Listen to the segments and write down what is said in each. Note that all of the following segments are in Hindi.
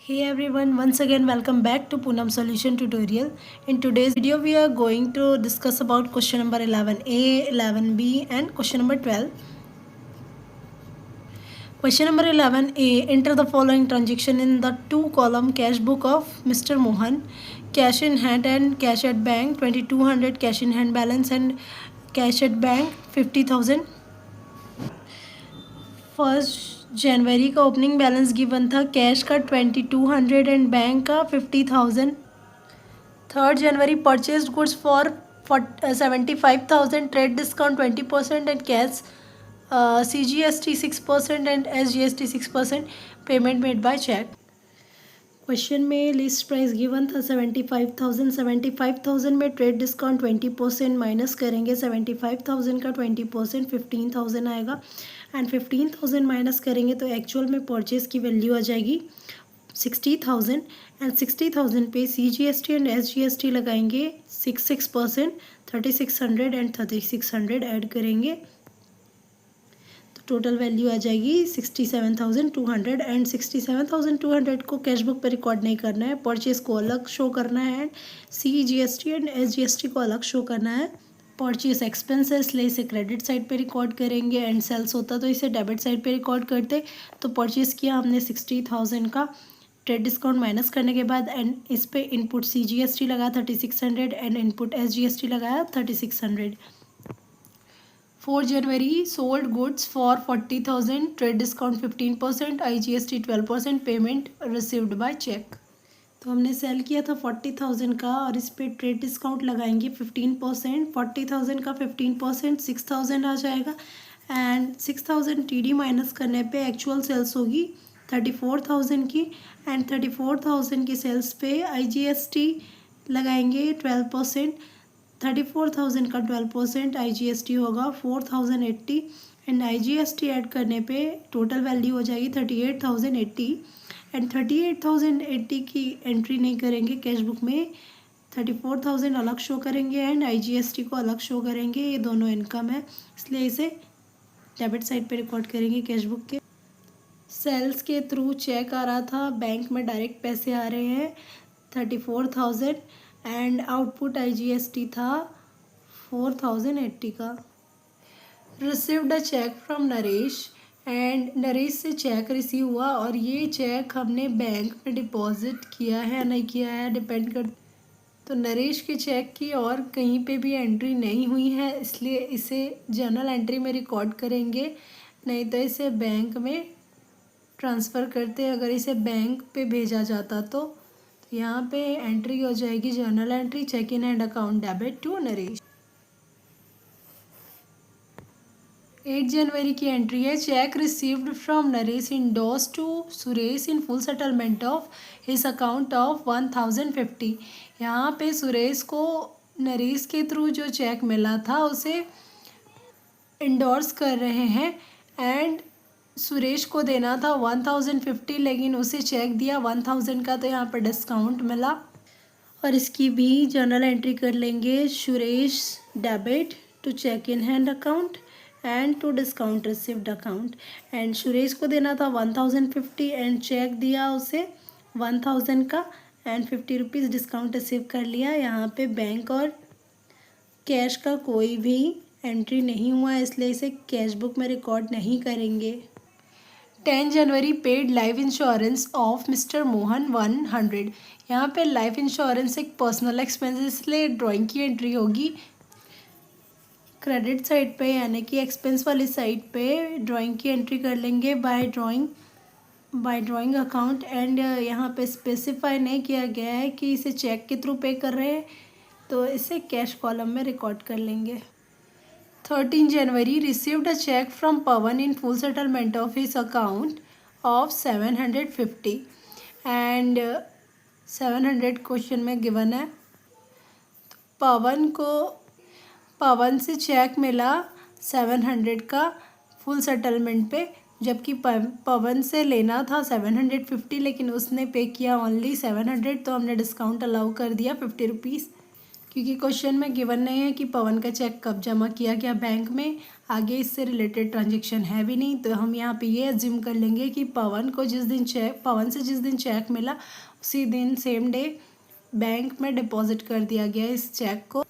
Hey everyone, once again welcome back to Poonam Solution Tutorial. In today's video we are going to discuss about question number 11A, 11B and question number 12. Question number 11A, enter the following transaction in the two-column cash book of Mr. Mohan. Cash in hand and cash at bank 2200, cash in hand balance and cash at bank 50,000. 1 जनवरी का ओपनिंग बैलेंस गिवन था कैश का 2200 एंड बैंक का 50,000. 3 January purchase goods for 75,000, trade discount 20% and cash CGST 6% and SGST 6%, payment made by cheque. Question में लिस्ट प्राइस गिवन था 75,000 में ट्रेड डिस्काउंट 20% माइनस करेंगे. 75,000 का 20% 15,000 आएगा एंड 15,000 माइनस करेंगे तो एक्चुअल में परचेज की वैल्यू आ जाएगी 60,000 एंड 60,000 पे CGST एंड SGST लगाएंगे 6% 3600 एंड 3600 ऐड करेंगे तो टोटल वैल्यू आ जाएगी 67,200 एंड 67,200 को कैश बुक पे रिकॉर्ड नहीं करना है, परचेज को अलग शो करना है एंड CGST एंड SGST को अलग शो करना है. परचेज एक्सपेंस है इसलिए इसे क्रेडिट साइड पे रिकॉर्ड करेंगे एंड सेल्स होता तो इसे डेबिट साइड पे रिकॉर्ड करते. तो परचेज किया हमने 60,000 का, ट्रेड डिस्काउंट माइनस करने के बाद एंड इस पे इनपुट CGST लगा 3600 एंड इनपुट SGST लगाया 3600. 4 January sold goods for 40,000, trade discount 15%, IGST 12%, payment received by cheque. तो हमने सेल किया था 40,000 का और इस पे ट्रेड डिस्काउंट लगाएंगे 15%. 40,000 का 15% 6,000 आ जाएगा एंड 6,000 TD माइनस करने पे एक्चुअल सेल्स होगी 34,000 की एंड 34,000 की सेल्स पे IGST लगाएंगे 12%. 34,000 का 12% IGST होगा 4,080 एंड IGST ऐड करने पे टोटल वैल्यू हो जाएगी 38,080 एंड 38,080 की एंट्री नहीं करेंगे कैश बुक में. 34,000 अलग शो करेंगे एंड IGST को अलग शो करेंगे. ये दोनों इनकम है इसलिए इसे डेबिट साइड पे रिकॉर्ड करेंगे कैश बुक के. सेल्स के थ्रू चेक आ रहा था, बैंक में डायरेक्ट पैसे आ रहे हैं 34,000 एंड आउटपुट IGST था 4,080 का. Received a cheque from Naresh and Naresh से चेक रिसीव हुआ और ये चेक हमने बैंक में डिपॉजिट किया है या नहीं किया है डिपेंड कर. तो नरेश के चेक की और कहीं पे भी एंट्री नहीं हुई है इसलिए इसे जर्नल एंट्री में रिकॉर्ड करेंगे, नहीं तो इसे बैंक में ट्रांसफ़र करते. अगर इसे बैंक पे भेजा जाता तो यहाँ पे एंट्री हो जाएगी journal entry, cheque in hand account debit to Naresh. 8 जनवरी की एंट्री है, cheque received from Naresh endorsed to Suresh in full settlement of his account of 1,050. यहाँ पे सुरेश को नरेश के थ्रू जो चेक मिला था उसे इंडोर्स कर रहे हैं एंड सुरेश को देना था 1,050 लेकिन उसे चेक दिया 1,000 का तो यहाँ पर डिस्काउंट मिला और इसकी भी जर्नल एंट्री कर लेंगे. Suresh debit to cheque in hand account and to discount received account and Suresh को देना था 1,050 एंड चेक दिया उसे 1,000 का एंड 50 रुपीज़ डिस्काउंट रिसीव कर लिया. यहाँ पे बैंक और कैश का कोई भी एंट्री नहीं हुआ इसलिए इसे कैश बुक में रिकॉर्ड नहीं करेंगे. 10 January paid life insurance of mister Mohan 100. यहाँ पे लाइफ इंश्योरेंस एक पर्सनल एक्सपेंस इसलिए ड्राइंग की एंट्री होगी क्रेडिट साइड पे यानी कि एक्सपेंस वाली साइड पे ड्राइंग की एंट्री कर लेंगे बाय ड्राइंग अकाउंट एंड यहाँ पे स्पेसिफाई नहीं किया गया है कि इसे चेक के थ्रू पे कर रहे हैं तो इसे कैश कॉलम में रिकॉर्ड कर लेंगे. 13 January received a cheque from Pavan in full settlement of his account of 750 and 700 question में गिवन है. तो पवन से चेक मिला 700 का फुल सेटलमेंट पे जबकि पवन से लेना था 750 लेकिन उसने पे किया ओनली 700 तो हमने डिस्काउंट अलाउ कर दिया 50 रुपीज़ क्योंकि क्वेश्चन में गिवन नहीं है कि पवन का चेक कब जमा किया गया बैंक में. आगे इससे रिलेटेड ट्रांजेक्शन है भी नहीं, तो हम यहाँ पे ये एज्यूम कर लेंगे कि पवन से जिस दिन चेक मिला उसी दिन सेम डे बैंक में डिपॉजिट कर दिया गया इस चेक को।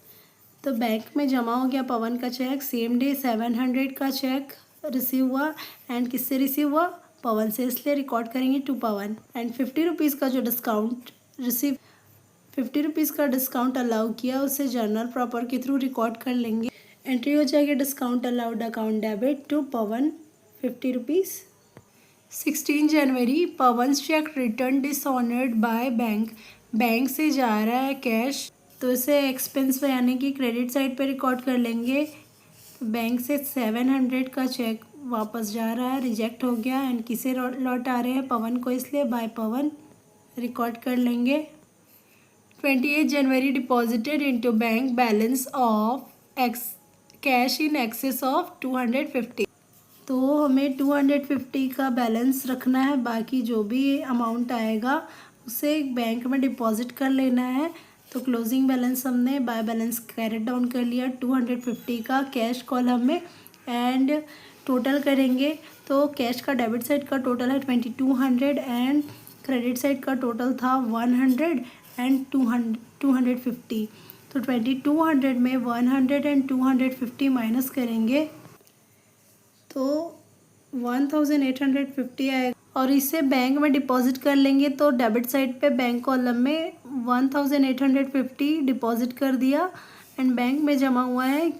तो बैंक में जमा हो गया पवन का चेक, सेम डे 700 का चेक रिसीव हुआ। एंड किससे रिसीव हुआ? पवन से, इसलिए रिकॉर्ड करेंगे टू पवन। एंड 50 रुपीज़ का जो डिस्काउंट 50 रुपीज़ का डिस्काउंट अलाउ किया उसे जर्नल प्रॉपर के थ्रू रिकॉर्ड कर लेंगे। एंट्री हो जाएगी discount allowed account debit to Pawan 50 rupees. 16 January Pawan cheque return dishonoured by bank से जा रहा है कैश, तो इसे एक्सपेंस यानी कि क्रेडिट साइड पे रिकॉर्ड कर लेंगे। बैंक से 700 का चेक वापस जा रहा है, रिजेक्ट हो गया। एंड किसे लौट आ रहे हैं? पवन को, इसलिए बाय पवन रिकॉर्ड कर लेंगे। 28 January deposited into bank balance of cash in excess of 250, तो हमें 250 का बैलेंस रखना है, बाकी जो भी अमाउंट आएगा उसे बैंक में डिपॉजिट कर लेना है। तो क्लोजिंग बैलेंस हमने बाय बैलेंस कैरेट डाउन कर लिया 250 का कैश कॉलम में। एंड टोटल करेंगे तो कैश का डेबिट साइड का टोटल है 2200 एंड क्रेडिट साइड का टोटल था 100 एंड 250। तो 2200 में 100 एंड 250 माइनस करेंगे तो 1850 आएगा, और इसे बैंक में डिपॉजिट कर लेंगे। तो डेबिट साइड पे बैंक कॉलम में 1850 डिपॉजिट कर दिया एंड बैंक में जमा हुआ है,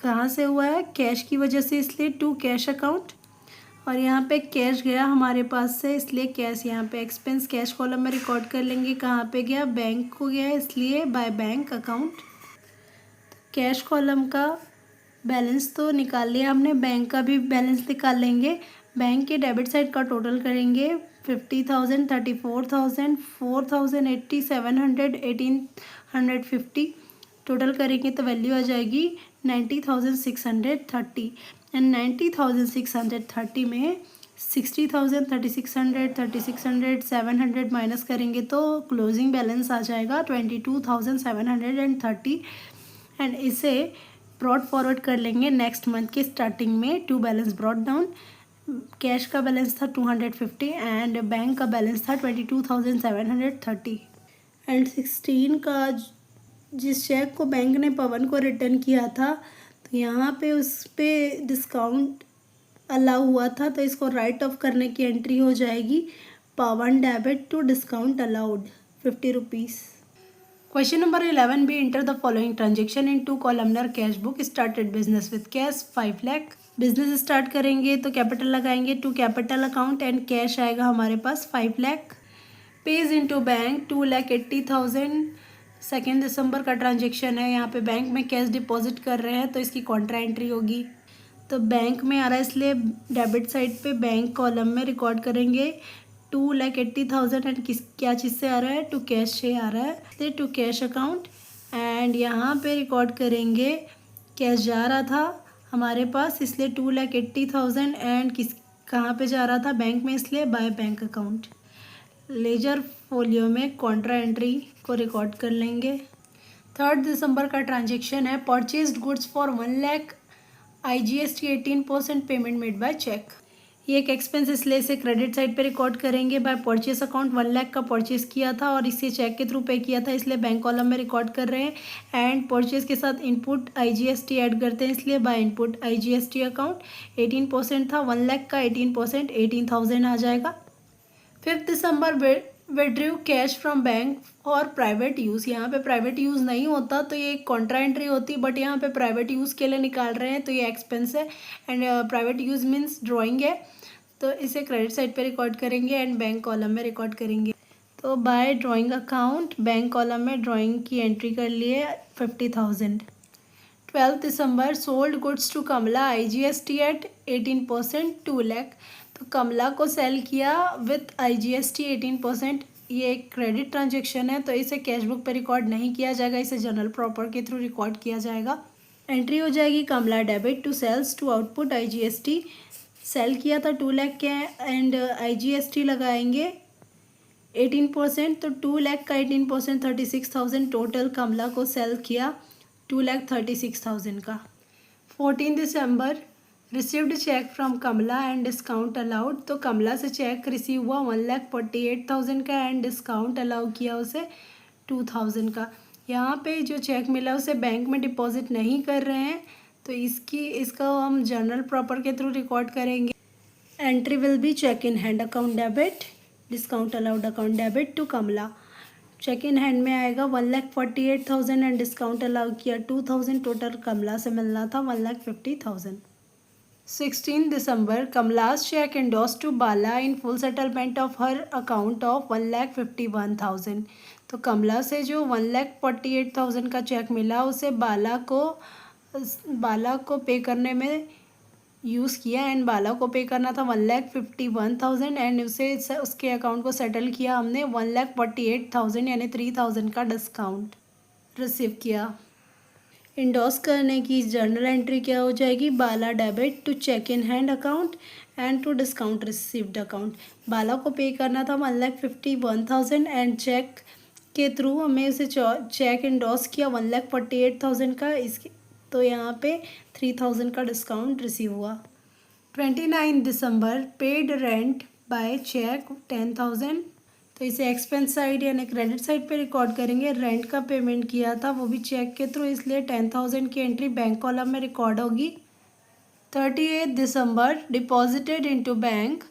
कहाँ से हुआ है? कैश की वजह से, इसलिए टू कैश अकाउंट। और यहाँ पे कैश गया हमारे पास से, इसलिए कैश यहाँ पे एक्सपेंस कैश कॉलम में रिकॉर्ड कर लेंगे। कहाँ पे गया? बैंक को गया, इसलिए by bank account. Cash column का बैलेंस तो निकाल लिया हमने, बैंक का भी बैलेंस निकाल लेंगे। बैंक के डेबिट साइड का टोटल करेंगे 50,000, 34,000, 4,080, 700, 1,850 टोटल करेंगे तो वैल्यू आ जाएगी 90,630। एंड 90,630 में 60,000, 3,600, 3,600, 700 माइनस करेंगे तो क्लोजिंग बैलेंस आ जाएगा 22,730। एंड इसे ब्रॉड फॉरवर्ड कर लेंगे नेक्स्ट मंथ के स्टार्टिंग में। To balance brought down, cash का बैलेंस था 250 एंड बैंक का बैलेंस था 22,730। एंड 16 का जिस चेक को बैंक ने पवन को रिटर्न किया था तो यहाँ पे उस पर डिस्काउंट अलाउ हुआ था, तो इसको राइट ऑफ करने की एंट्री हो जाएगी Pavan debit to discount allowed 50 rupees. Question number 11 भी, enter the following transaction in two columnar cash book. Started business with cash 5 lakh. Business start करेंगे तो कैपिटल लगाएंगे to capital account and cash आएगा हमारे पास 5 लाख। Paid into bank 2,80,000। 2 दिसंबर का ट्रांजेक्शन है, यहाँ पे बैंक में कैश डिपॉजिट कर रहे हैं तो इसकी कॉन्ट्रा एंट्री होगी। तो बैंक में आ रहा है इसलिए डेबिट साइड पे बैंक कॉलम में रिकॉर्ड करेंगे 2,80,000 एंड क्या चीज़ से आ रहा है? टू कैश से आ रहा है, इसलिए टू कैश अकाउंट। एंड यहाँ पे रिकॉर्ड करेंगे कैश जा रहा था हमारे पास, इसलिए 2,80,000 एंड कहाँ पे जा रहा था? बैंक में, इसलिए by bank account. Ledger folio में कॉन्ट्रा एंट्री को रिकॉर्ड कर लेंगे। 3 दिसंबर का ट्रांजेक्शन है, purchased goods for 1 lakh, IGST 18% payment made by cheque. ये एक एक्सपेंस, इसलिए इसे क्रेडिट साइड पे रिकॉर्ड करेंगे बाय परचेस अकाउंट। 1 लाख का परचेस किया था और इसे चेक के थ्रू पे किया था, इसलिए बैंक कॉलम में रिकॉर्ड कर रहे हैं। एंड परचेस के साथ इनपुट IGST ऐड करते हैं, इसलिए बाय इनपुट IGST अकाउंट। 18% था, 1 लाख का 18% 18,000 आ जाएगा। 5 दिसंबर विड्रू कैश फ्रॉम बैंक और प्राइवेट यूज़। यहाँ पे प्राइवेट यूज़ नहीं होता तो ये कॉन्ट्रा एंट्री होती, बट यहाँ पे प्राइवेट यूज़ के लिए निकाल रहे हैं तो ये एक्सपेंस है। And private use means drawing है, तो इसे क्रेडिट साइड पे रिकॉर्ड करेंगे एंड बैंक कॉलम में रिकॉर्ड करेंगे। तो by drawing account bank column में ड्राइंग की एंट्री कर लिए 50,000। 12 December sold goods to Kamala, IGST at 18% 2 lakh. तो कमला को सेल किया विथ IGST 18%। ये एक क्रेडिट ट्रांजेक्शन है तो इसे कैश बुक पे रिकॉर्ड नहीं किया जाएगा, इसे जनरल प्रॉपर के थ्रू रिकॉर्ड किया जाएगा। एंट्री हो जाएगी Kamala debit to sales to output IGST। Sale किया था 2 लाख के एंड IGST लगाएंगे 18%, तो 2 लाख का 18% 36,000 टोटल कमला को सेल किया 2,36,000 का। 14 December received cheque from Kamala and discount allowed, तो कमला से चेक रिसीव हुआ 1,48,000 का एंड डिस्काउंट अलाउ किया उसे 2,000 का। यहाँ पे जो चेक मिला उसे बैंक में डिपॉजिट नहीं कर रहे हैं, तो इसका हम जर्नल प्रॉपर के थ्रू रिकॉर्ड करेंगे। Entry will be cheque in hand account debit, discount allowed account debit to Kamala. Cheque in hand में आएगा 1,48,000 एंड डिस्काउंट अलाउ किया 2,000, टोटल कमला से मिलना था 1,50,000। 16 दिसंबर कमला's check endorsed to Bala in full settlement of her account of 1,51,000। तो कमला से जो 1,48,000 का चेक मिला उसे बाला को पे करने में यूज़ किया एंड बाला को पे करना था 1,51,000 एंड उसके अकाउंट को सेटल किया हमने 1,48,000 यानी 3,000 का डिस्काउंट रिसीव किया। इंडोर्स करने की जर्नल एंट्री क्या हो जाएगी, Bala debit to cheque in hand account and to discount received account. Bala को पे करना था 1,51,000 एंड चेक के थ्रू हमें उसे चेक इंडोर्स किया 1,48,000 का, इसके तो यहाँ पे 3,000 का डिस्काउंट रिसीव हुआ। 29 दिसंबर पेड रेंट बाय चेक 10,000, तो इसे एक्सपेंस साइड यानी क्रेडिट साइड पे रिकॉर्ड करेंगे। रेंट का पेमेंट किया था वो भी चेक के थ्रू, इसलिए 10,000 की एंट्री बैंक कॉलम में रिकॉर्ड होगी। 38 December deposited into bank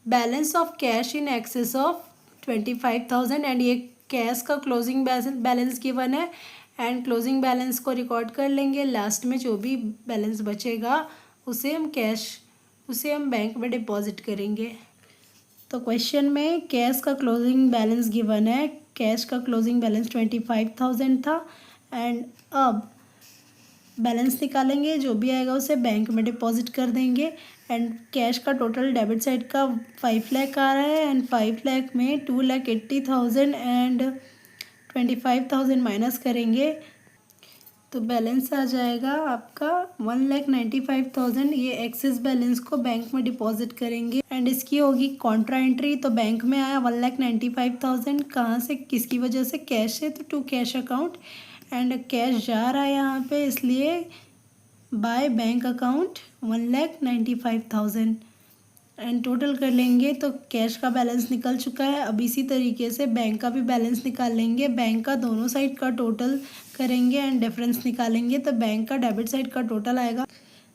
balance of cash in excess of 25,000 and ये कैश का क्लोजिंग बैलेंस गिवन है एंड क्लोजिंग बैलेंस को रिकॉर्ड कर लेंगे। लास्ट में जो भी बैलेंस बचेगा उसे हम बैंक में डिपॉजिट करेंगे। तो क्वेश्चन में कैश का क्लोजिंग बैलेंस गिवन है, कैश का क्लोजिंग बैलेंस 25,000 था एंड अब बैलेंस निकालेंगे, जो भी आएगा उसे बैंक में डिपॉजिट कर देंगे एंड कैश का टोटल डेबिट साइड का 5 लाख आ रहा है एंड 5 लाख में 2,80,000 एंड 25,000 माइनस करेंगे तो बैलेंस आ जाएगा आपका 1,95,000। ये एक्सेस बैलेंस को बैंक में डिपॉजिट करेंगे एंड इसकी होगी कॉन्ट्रा एंट्री। तो बैंक में आया 1,95,000, कहाँ से, किसकी वजह से, कैश से, तो to cash account and cash जा रहा है यहाँ पे, इसलिए by bank account 1,95,000 and total कर लेंगे तो कैश का बैलेंस निकल चुका है। अब इसी तरीके से बैंक का भी बैलेंस निकाल लेंगे, बैंक का दोनों साइड का टोटल करेंगे एंड डिफरेंस निकालेंगे। तो बैंक का डेबिट साइड का टोटल आएगा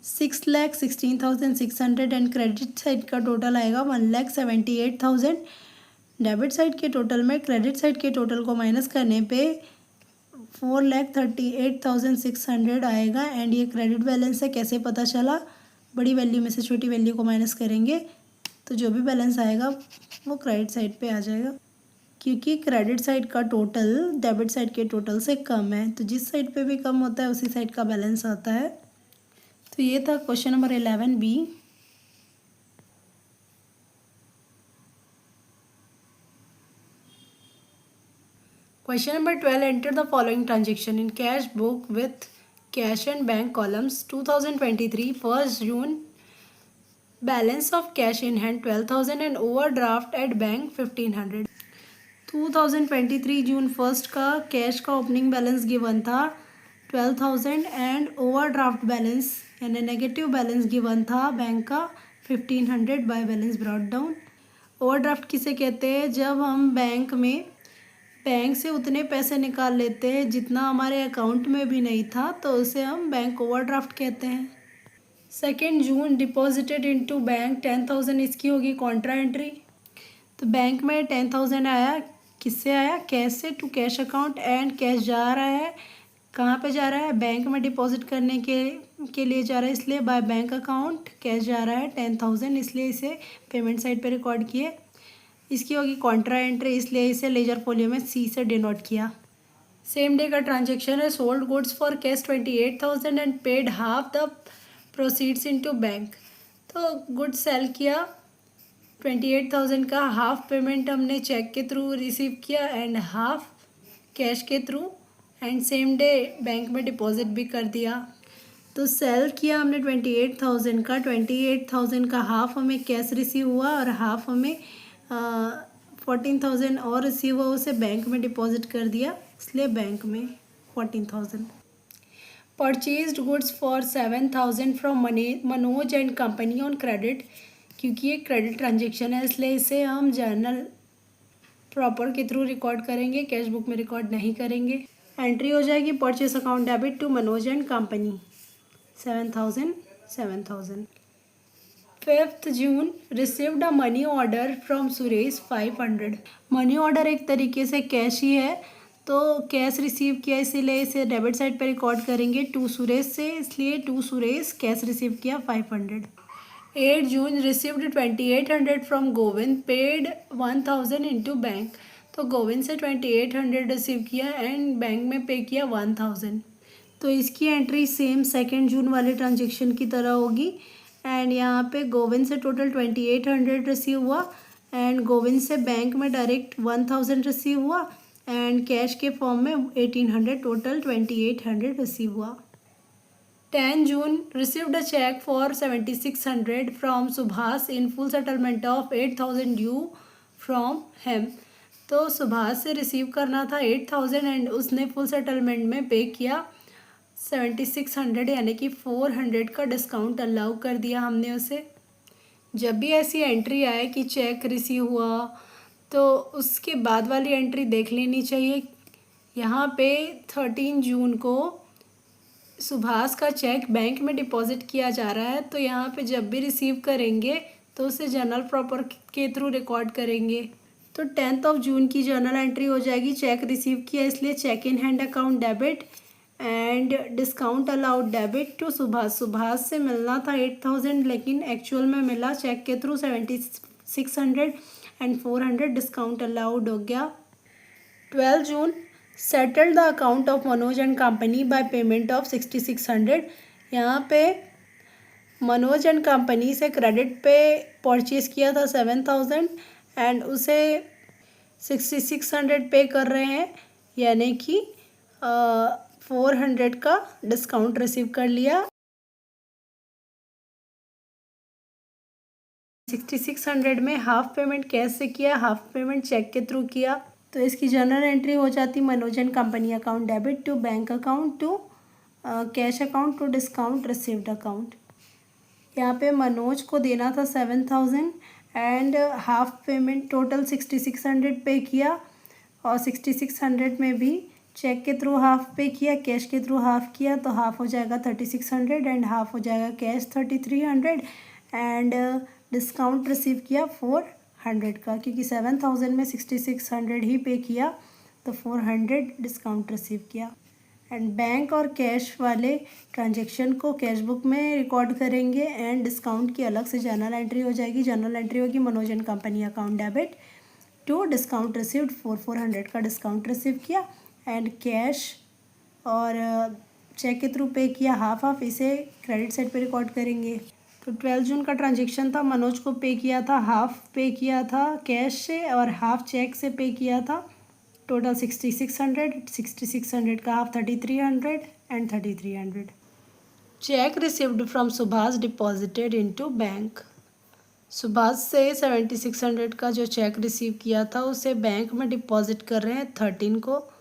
6,16,600 एंड क्रेडिट साइड का टोटल आएगा 1,78,000। डेबिट साइड के टोटल में क्रेडिट साइड के टोटल को माइनस करने पे 4,38,600 आएगा एंड ये क्रेडिट बैलेंस है। कैसे पता चला, बड़ी वैल्यू में से छोटी वैल्यू को माइनस करेंगे तो जो भी बैलेंस आएगा वो क्रेडिट साइड पे आ जाएगा, क्योंकि क्रेडिट साइड का टोटल डेबिट साइड के टोटल से कम है, तो जिस साइड पे भी कम होता है उसी साइड का बैलेंस आता है। तो ये था question number 11B। Question number 12, enter the following transaction in cash book with cash and bank columns. 2023 1 June balance of cash in hand 12,000 and overdraft at bank 1,500। 2023 जून 1 का कैश का ओपनिंग बैलेंस गिवन था 12,000 एंड ओवरड्राफ्ट बैलेंस यानी नेगेटिव बैलेंस गिवन था बैंक का 1,500 by balance brought down. Overdraft किसे कहते हैं, जब हम बैंक से उतने पैसे निकाल लेते हैं जितना हमारे अकाउंट में भी नहीं था, तो उसे हम बैंक ओवरड्राफ्ट कहते हैं। 2 जून डिपॉजिटेड इनटू बैंक 10,000, इसकी होगी कॉन्ट्रा एंट्री। तो बैंक में 10,000 आया, किससे आया, कैश से to cash account and cash जा रहा है, कहाँ पे जा रहा है, बैंक में डिपॉजिट करने के लिए जा रहा है, इसलिए बाय बैंक अकाउंट कैश जा रहा है 10,000, इसलिए इसे पेमेंट साइड पे रिकॉर्ड किए। इसकी होगी कॉन्ट्रा एंट्री, इसलिए इसे लेजर फोलियो में C से डिनोट किया। सेम डे का ट्रांजेक्शन है, sold goods for cash 28,000 and paid half the proceeds into bank. तो गुड्स सेल किया 28,000 का, हाफ पेमेंट हमने चेक के थ्रू रिसीव किया एंड हाफ कैश के through and same day bank में डिपॉजिट भी कर दिया। तो सेल किया हमने 28,000 का, 28,000 का हाफ हमें कैश रिसीव हुआ और हाफ हमें 14,000 और रिसीव हुआ, उसे बैंक में डिपॉजिट कर दिया, इसलिए बैंक में 14,000। Purchased goods for 7,000 from Manoj and company on credit, क्योंकि ये क्रेडिट ट्रांजेक्शन है इसलिए इसे हम जर्नल प्रॉपर के थ्रू रिकॉर्ड करेंगे, कैश बुक में रिकॉर्ड नहीं करेंगे। एंट्री हो जाएगी purchase account debit to Manoj and company 7,000। 5th June received a money order from Suresh 500। Money order एक तरीके से कैश ही है, तो कैश रिसीव किया इसीलिए इसे डेबिट साइड पे रिकॉर्ड करेंगे टू सुरेश से, इसलिए टू सुरेश कैश रिसीव किया 500। 8 June received 2800 from Govind, paid 1000 into bank. तो गोविंद से 2800 रिसीव किया एंड बैंक में पे किया 1000। तो इसकी एंट्री सेम 2 जून वाले ट्रांजेक्शन की तरह होगी। एंड यहाँ पे गोविंद से टोटल 2800 रिसीव हुआ एंड गोविंद से बैंक में डायरेक्ट 1000 रिसीव हुआ एंड कैश के फॉर्म में 1800, टोटल 2800 रिसीव हुआ। 10 June received a cheque for 7600 from Subhash in full settlement of 8000 due from Hem. तो सुभाष से रिसीव करना था 8000 एंड उसने फुल सेटलमेंट में पे किया 7600, यानी कि 400 का डिस्काउंट अलाउ कर दिया हमने उसे। जब भी ऐसी एंट्री आए कि चेक रिसीव हुआ तो उसके बाद वाली एंट्री देख लेनी चाहिए। यहाँ पे 13 जून को सुभाष का चेक बैंक में डिपॉजिट किया जा रहा है, तो यहाँ पे जब भी रिसीव करेंगे तो उसे जर्नल प्रॉपर के थ्रू रिकॉर्ड करेंगे। तो 10 जून की जर्नल एंट्री हो जाएगी, चेक रिसीव किया इसलिए cheque in hand account debit and discount allowed debit to Subhash. Subhash से मिलना था 8000 लेकिन एक्चुअल में मिला चेक के थ्रू 7600 एंड 400 डिस्काउंट अलाउड हो गया। 12 June settled the account of Manoj and company by payment of 6600। यहाँ पे मनोज एंड कंपनी से क्रेडिट पे परचेज किया था 7000 एंड उसे 6600 पे कर रहे हैं, यानी कि 400 का डिस्काउंट रिसीव कर लिया। 6600 में हाफ पेमेंट कैश से किया, हाफ पेमेंट चेक के थ्रू किया। तो इसकी जर्नल एंट्री हो जाती Manoj and company account debit to bank account to cash account to discount received account. यहाँ पे मनोज को देना था 7000 एंड हाफ पेमेंट टोटल 6600 पे किया और 6600 में भी चेक के थ्रू हाफ पे किया, कैश के थ्रू हाफ किया, तो हाफ हो जाएगा 3600 एंड हाफ हो जाएगा कैश 3300 एंड डिस्काउंट रिसीव किया 400 का, क्योंकि 7000 में 6600 ही पे किया तो 400 डिस्काउंट रिसीव किया। एंड बैंक और कैश वाले ट्रांजेक्शन को कैश बुक में रिकॉर्ड करेंगे एंड डिस्काउंट की अलग से जर्नल एंट्री हो जाएगी। जर्नल एंट्री होगी Manoj and company account debit to discount received 400 का डिस्काउंट रिसीव किया एंड कैश और चेक के थ्रू पे किया हाफ, इसे क्रेडिट साइड पे रिकॉर्ड करेंगे। तो 12 जून का ट्रांजेक्शन था, मनोज को पे किया था, हाफ पे किया था कैश से और हाफ चेक से पे किया था, टोटल 6600 का half 3300 and 3300। Check received from Subhash deposited into bank. Subhash से 7600 का जो चेक रिसीव किया था उसे बैंक में डिपॉजिट कर रहे हैं 13 को।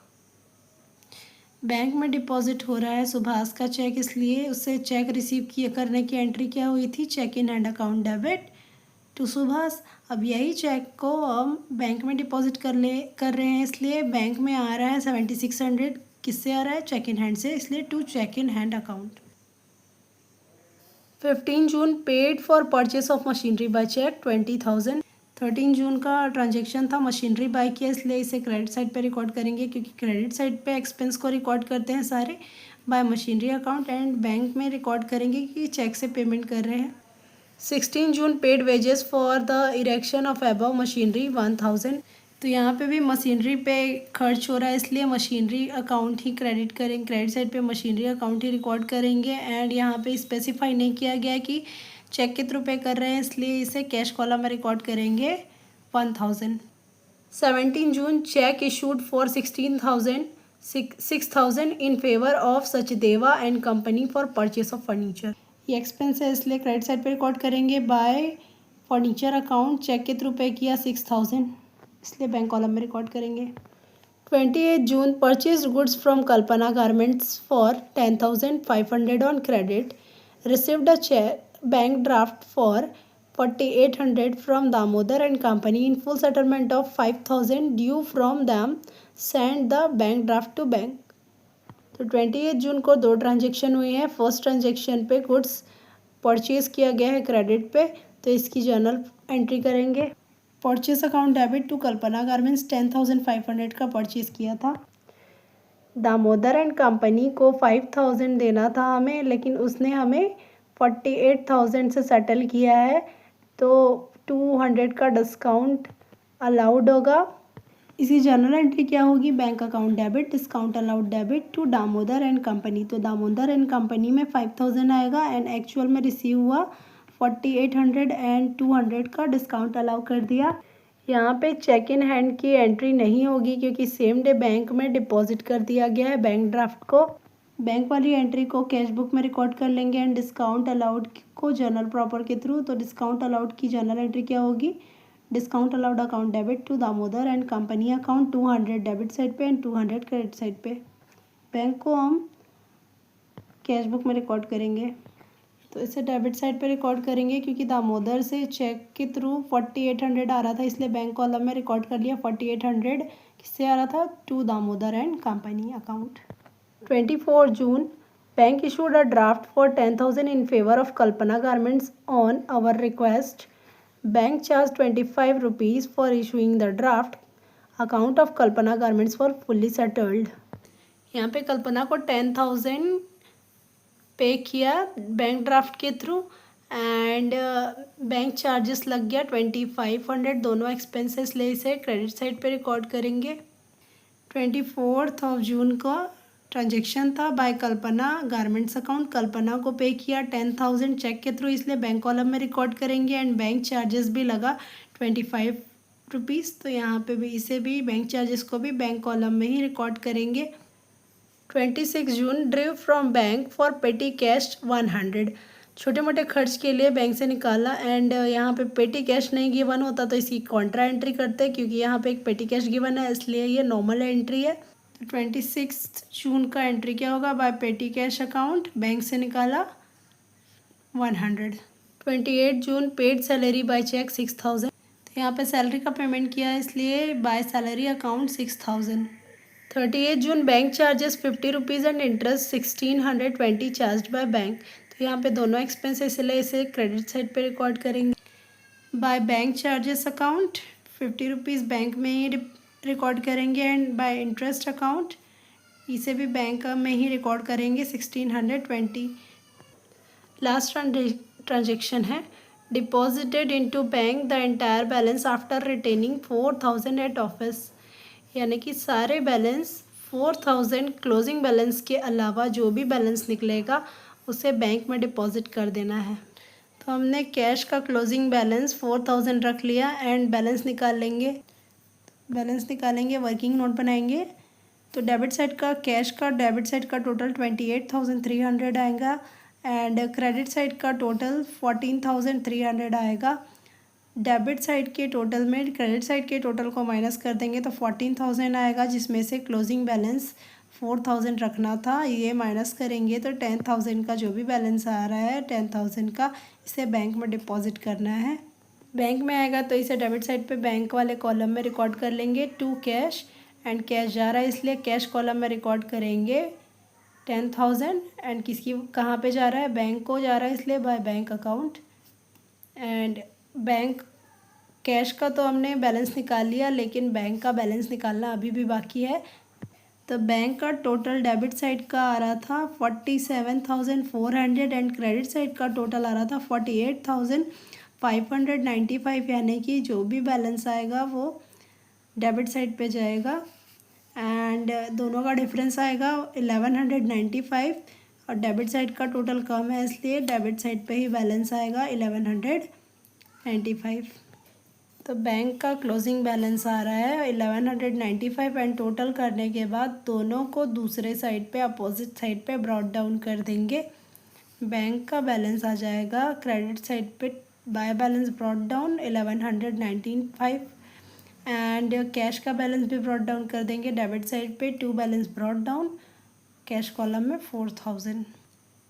बैंक में डिपॉजिट हो रहा है सुभाष का चेक, इसलिए उससे चेक रिसीव किए करने की एंट्री क्या हुई थी, cheque in hand account debit to Subhash. अब यही चेक को हम बैंक में डिपॉजिट कर रहे हैं, इसलिए बैंक में आ रहा है 7600, किससे आ रहा है, चेक इन हैंड से, इसलिए to cheque in hand account. 15 June paid for purchase of machinery by cheque 20,000। 13 जून का ट्रांजेक्शन था, मशीनरी बाय किया, इसलिए इसे क्रेडिट साइड पे रिकॉर्ड करेंगे, क्योंकि क्रेडिट साइड पे एक्सपेंस को रिकॉर्ड करते हैं सारे by machinery account and bank में रिकॉर्ड करेंगे कि चेक से पेमेंट कर रहे हैं। 16 June paid wages for the erection of above machinery 1000। तो यहाँ पे भी मशीनरी पे खर्च हो रहा है, इसलिए मशीनरी अकाउंट ही क्रेडिट करेंगे, क्रेडिट साइड पे मशीनरी अकाउंट ही रिकॉर्ड करेंगे एंड यहाँ पे स्पेसिफाई नहीं किया गया कि चेक के थ्रू पे कर रहे हैं, इसलिए इसे कैश कॉलम में रिकॉर्ड करेंगे 1000। 17 June cheque issued for 6,000 in favour of Sachdeva and company for purchase of furniture. ये एक्सपेंस है, इसलिए क्रेडिट साइड पे रिकॉर्ड करेंगे बाय फर्नीचर अकाउंट, चेक के थ्रू पे किया 6000, इसलिए बैंक कॉलम में रिकॉर्ड करेंगे। 28 June, purchased goods from Kalpana Garments for 10,500 on credit. Received a bank draft for 4,800 from Damodar and Company in full settlement of 5,000 due from them. Send the bank draft to bank. तो 28 जून को दो ट्रांजेक्शन हुए हैं. फर्स्ट ट्रांजेक्शन पे गुड्स परचेज किया गया है क्रेडिट पे, तो इसकी जर्नल एंट्री करेंगे. Purchase account debit to Kalpana garments 10,500 का परचेज किया था. दामोदर एंड कंपनी को 5,000 देना था हमें, लेकिन उसने हमें 48,000 से सेटल किया है, तो 200 का डिस्काउंट अलाउड होगा. इसी जर्नल एंट्री क्या होगी? Bank account debit, discount allowed debit to Damodar and company. तो दामोदर एंड कंपनी में 5,000 आएगा एंड एक्चुअल में रिसीव हुआ 4,800 एंड 200 का डिस्काउंट अलाउ कर दिया. यहाँ पे चेक इन हैंड की एंट्री नहीं होगी क्योंकि सेम डे बैंक में डिपॉजिट कर दिया गया है बैंक ड्राफ्ट को. बैंक वाली एंट्री को कैश बुक में रिकॉर्ड कर लेंगे एंड डिस्काउंट अलाउड को जर्नल प्रॉपर के थ्रू. तो डिस्काउंट अलाउड की जर्नल एंट्री क्या होगी? Discount allowed account debit to Damodar and company account 200 debit side पे एंड 200 क्रेडिट साइड पे. बैंक को हम कैश बुक में रिकॉर्ड करेंगे, तो इसे डेबिट साइड पे रिकॉर्ड करेंगे क्योंकि दामोदर से चेक के थ्रू 4,800 आ रहा था, इसलिए बैंक कॉलम में रिकॉर्ड कर लिया. 4,800 किससे आ रहा था? To Damodar and company account. 24 जून, bank issued a draft for 10,000 in favor of Kalpana Garments on our request. Bank charged 25 rupees for issuing the draft. Account of Kalpana Garments for fully settled. यहाँ पे कल्पना को 10,000 पे किया बैंक ड्राफ्ट के थ्रू एंड बैंक चार्जेस लग गया 2,500. दोनों एक्सपेंसेस ले इसे क्रेडिट साइड पे रिकॉर्ड करेंगे. 24 जून को ट्रांजेक्शन था बाय कल्पना गारमेंट्स अकाउंट. कल्पना को पे किया 10,000 चेक के थ्रू, इसलिए बैंक कॉलम में रिकॉर्ड करेंगे एंड बैंक चार्जेस भी लगा 25 रुपीज़. तो यहाँ पे भी इसे भी बैंक चार्जेस को भी बैंक कॉलम में ही रिकॉर्ड करेंगे. 26 June, drew from bank for petty cash 100. छोटे मोटे खर्च के लिए बैंक से निकाला एंड यहाँ पे पेटी कैश नहीं गिवन होता तो इसकी कॉन्ट्रा एंट्री करते हैं, क्योंकि यहाँ पे एक पेटी कैश गिवन है इसलिए ये नॉर्मल एंट्री है. तो 26 जून का एंट्री क्या होगा? बाय पेटी कैश अकाउंट, बैंक से निकाला 100. 28 जून, पेड सैलरी बाय चेक 6,000. तो यहाँ पे सैलरी का पेमेंट किया है इसलिए by salary account 6,000. 38 June, bank charges 50 rupees and interest 1,620 charge by bank. तो यहाँ पे दोनों एक्सपेंसेस इसलिए इसे क्रेडिट साइड पे रिकॉर्ड करेंगे. By bank charges account 50 rupees bank में ही रिकॉर्ड करेंगे एंड बाय इंटरेस्ट अकाउंट इसे भी बैंक में ही रिकॉर्ड करेंगे 1,620. लास्ट ट्रांजेक्शन है deposited into bank the entire balance after retaining 4,000 at office. यानी कि सारे बैलेंस 4,000 क्लोजिंग बैलेंस के अलावा जो भी बैलेंस निकलेगा उसे बैंक में डिपॉजिट कर देना है. तो हमने कैश का क्लोजिंग बैलेंस 4,000 रख लिया एंड बैलेंस निकालेंगे. वर्किंग नोट बनाएंगे. तो डेबिट साइड का कैश का डेबिट साइड का टोटल 28,300 आएगा एंड क्रेडिट साइड का टोटल 14,300 आएगा. डेबिट साइड के टोटल में क्रेडिट साइड के टोटल को माइनस कर देंगे तो 14,000 आएगा, जिसमें से क्लोजिंग बैलेंस 4,000 रखना था, ये माइनस करेंगे तो 10,000 का जो भी बैलेंस आ रहा है 10,000 का इसे बैंक में डिपॉजिट करना है. बैंक में आएगा तो इसे डेबिट साइड पे बैंक वाले कॉलम में रिकॉर्ड कर लेंगे टू कैश एंड कैश जा रहा है इसलिए कैश कॉलम में रिकॉर्ड करेंगे 10,000 एंड किसकी कहाँ पे जा रहा है? बैंक को जा रहा है इसलिए by bank account. And bank cash का तो हमने बैलेंस निकाल लिया, लेकिन बैंक का बैलेंस निकालना अभी भी बाकी है. तो बैंक का टोटल डेबिट साइड का आ रहा था 47,400 एंड क्रेडिट साइड का टोटल आ रहा था 48,595. यानी कि जो भी बैलेंस आएगा वो डेबिट साइड पे जाएगा एंड दोनों का डिफरेंस आएगा 1,195 और डेबिट साइड का टोटल कम है इसलिए डेबिट साइड पे ही बैलेंस आएगा 1,195. तो बैंक का क्लोजिंग बैलेंस आ रहा है 1,195 एंड टोटल करने के बाद दोनों को दूसरे साइड पे अपोजिट साइड पे ब्रॉट डाउन कर देंगे. बैंक का बैलेंस आ जाएगा क्रेडिट साइड पे by balance brought down 1,195 and cash का बैलेंस भी ब्रॉट डाउन कर देंगे। डेबिट साइड पे 2 balance brought down, cash column में 4000।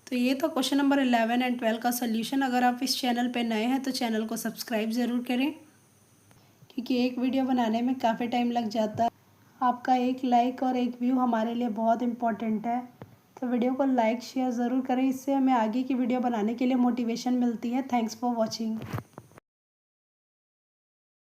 तो ये था क्वेश्चन नंबर 11 एंड 12 का सोल्यूशन। अगर आप इस चैनल पे नए हैं तो चैनल को सब्सक्राइब ज़रूर करें, क्योंकि एक वीडियो बनाने में काफ़ी टाइम लग जाता है। आपका एक लाइक और एक व्यू हमारे लिए बहुत इम्पोर्टेंट है, तो वीडियो को लाइक शेयर ज़रूर करें। इससे हमें आगे की वीडियो बनाने के लिए मोटिवेशन मिलती है। Thanks for watching.